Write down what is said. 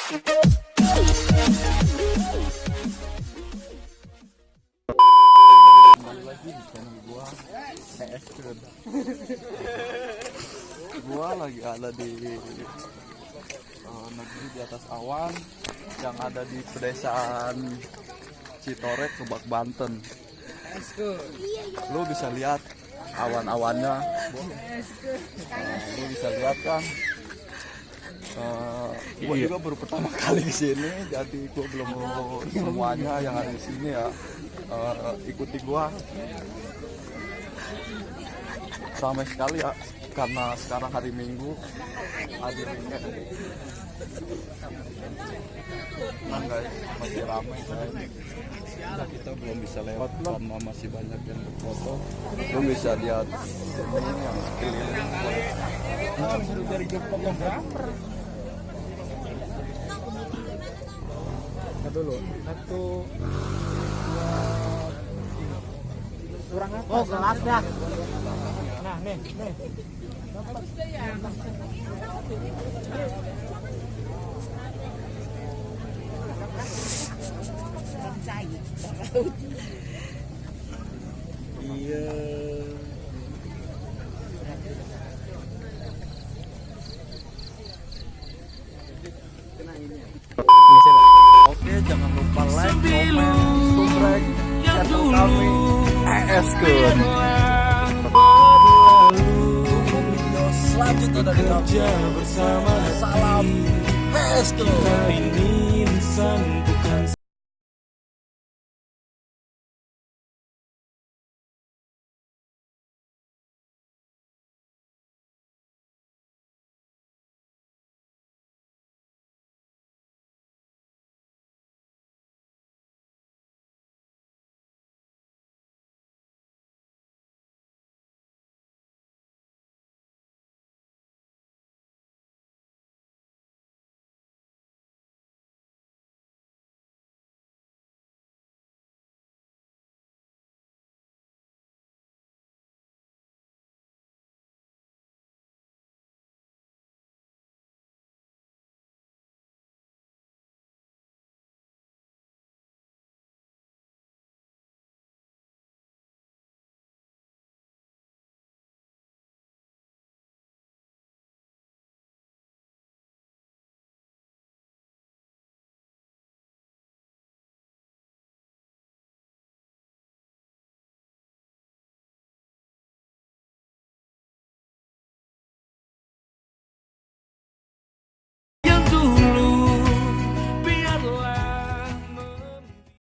Lagi di channel gua PS Kun. Gua lagi ada di negeri di atas awan yang ada di pedesaan Citorek, Lebak, Banten. Lu bisa lihat awan-awannya, lu bisa lihat kan. Gua juga baru pertama kali di sini, jadi gua belum mau semuanya yang ada di sini ya. Ikuti gua ramai sekali ya, karena sekarang hari Minggu, hari weekend. Nah guys, masih ramai guys. Nah, kita belum bisa lewat karena masih banyak yang berfoto. Lu bisa lihat ini yang sekeliling. Suruh dari fotografer. Dulu satu kurang apa? Oh gelap dah. Nah nih. Bagus deh ya. Iya. Oke, jangan lupa like, comment, subscribe channel kami PS Kun. Tunggu video selanjutnya dari kami bersama. Salam PS Kun.